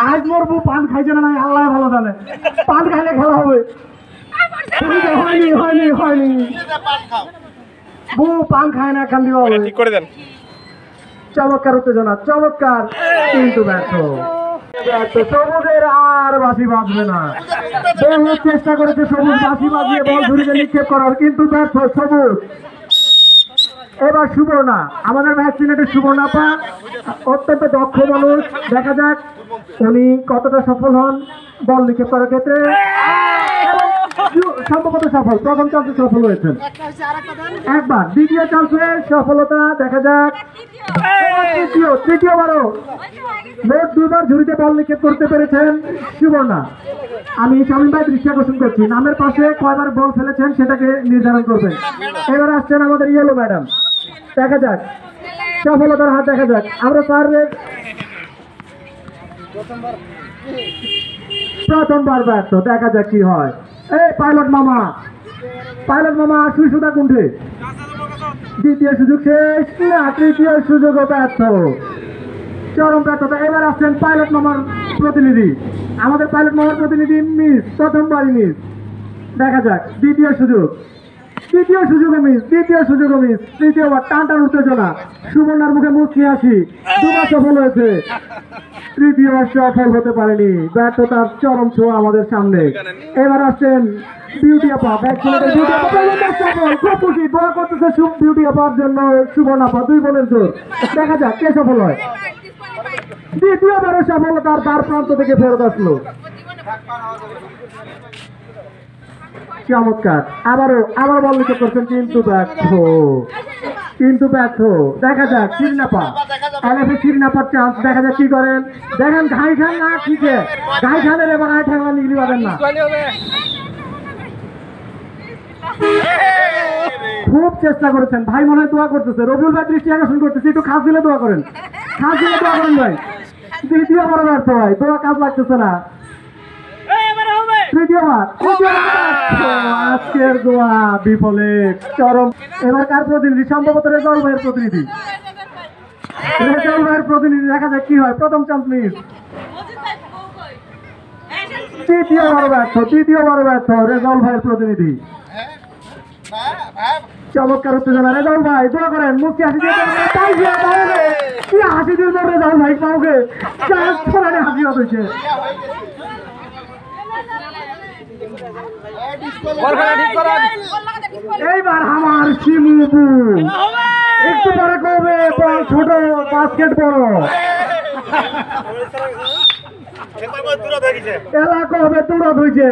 আজ মরবো পান খাইছে না আল্লাহ ভালো জানে পান খাইলে খেলা হবে হয়নি হয়নি হয়নি বউ পান খায় না খান দিবা ঠিক করে দেন চমৎকার উত্তেজনা চমৎকার কিন্তু ব্যর্থ সবুজের আর বাঁশি বাজবে না বহু চেষ্টা করেছে সবুজ বাঁশি বাজিয়ে বল ঝুড়িতে নিক্ষেপ করার কিন্তু ব্যর্থ সবুজ এবার সুবর্ণা আমাদের ভ্যাকসিনেটের সুবর্ণা পা অত্যন্ত দক্ষ মানুষ দেখা যাক উনি কতটা সফল হন বল নিক্ষেপ করার ক্ষেত্রে সম্ভবত সফল প্রথম চান্সে সফল হয়েছেন একবার দ্বিতীয় চান্সে সফলতা দেখা যাক তৃতীয়বারও মোট দুইবার ঝুড়িতে বল নিক্ষেপ করতে পেরেছেন সুবর্ণা আমি শামীম ভাই দৃষ্টি আকর্ষণ করছি নামের পাশে কয়বার বল ফেলেছেন সেটাকে নির্ধারণ করবেন এবার আসছেন আমাদের ইয়েলো ম্যাডাম দেখা যাক সফলতার হাত দেখা যাক আমরা স্যারের প্রথমবার ব্যর্থ দেখা যাক কি হয় এই পাইলট মামা সুই সুতা কুণ্ঠে দ্বিতীয় সুযোগ শেষ না তৃতীয় সুযোগও ব্যর্থ চরম ব্যর্থতা এবার আসছেন পাইলট মামার প্রতিনিধি আমাদের পাইলট মামার প্রতিনিধি মিস প্রথমবারই মিস দেখা যাক দ্বিতীয় সুযোগও মিস তৃতীয়বার টান উত্তেজনা সুবর্ণার মুখে মুখ নিয়ে আসি দুবার সফল হয়েছে তৃতীয়বার সফল হতে পারেনি ব্যর্থতার চরম ছোঁয়া আমাদের সামনে এবার আসছেন বিউটি আপা ভ্যাকসিনেটের বিউটি আপা সফল খুব খুশি দোয়া করতেছে বিউটি আপার জন্য সুবর্ণা আপা দুই বোনের জোর দেখা যাক কে সফল হয় দ্বিতীয়বারের সফলতার দ্বার প্রান্ত থেকে ফেরত আসলো চমৎকার আবার বল নিক্ষেপ করছেন কিন্তু ব্যর্থ দেখা যাক শিরিনাপা শিরিনাপার চান্স দেখা যাক কি করেন দেখেন ঘাই খান না ঠিকই ঘাই খানের এবার আয় ঠেলা নিগলি পাবেন না খুব চেষ্টা করেছেন ভাই মনে হয় দোয়া করতেছে রবিউল ভাই দৃষ্টি আকর্ষণ করতেছে একটু খাস দিলে দোয়া করেন ভাই দ্বিতীয়বার ব্যর্থ হয় দোয়া কাজ লাগতেছে না আজকের দোয়া বিফলে চরম এবার কার প্রতিনিধি সম্ভবত রেজাউল ভাইয়ের প্রতিনিধি দেখা যাক কি হয় প্রথম চান্স মিস তৃতীয়বার ব্যর্থ রেজাউল ভাইয়ের প্রতিনিধি চমৎকার উত্তেজনা রেজাউল ভাই দোয়া করেন মুখে হাসি দিয়ে কি হাসি দিয়ে রেজাউল ভাই কাউকে হাসি হচ্ছে এইবার আমার শিমুবু একটু পরে কবে ছোট বাস্কেট বড় এলাকা হবে দূরত হয়েছে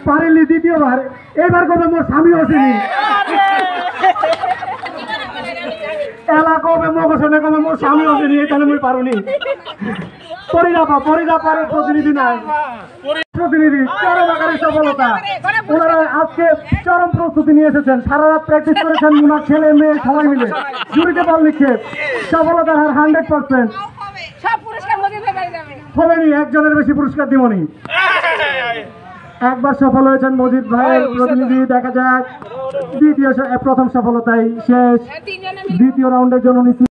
পারিলি দ্বিতীয়বার এবার কবে মোর স্বামী হসেনি এলাকা হবে মগসনে কবে মোর স্বামী হসেনি তাহলে মুই পারুনি পরিদাপারের প্রতিনিধি নাই প্রতিনিধি চরম আকারে সফলতা ওনারা আজকে চরম প্রস্তুতি নিয়ে এসেছেন সারা রাত প্র্যাকটিস করেছেন ওনার ছেলে মেয়ে সবাই মিলে ঝুড়িতে বল নিক্ষেপ সফলতার হার 100% হবেনি একজনের বেশি পুরস্কার দিবনি একবার সফল হয়েছেন মজিদ ভাইয়ের প্রতিনিধি দেখা যাক প্রথম সফলতাই শেষ দ্বিতীয় রাউন্ডের জন্য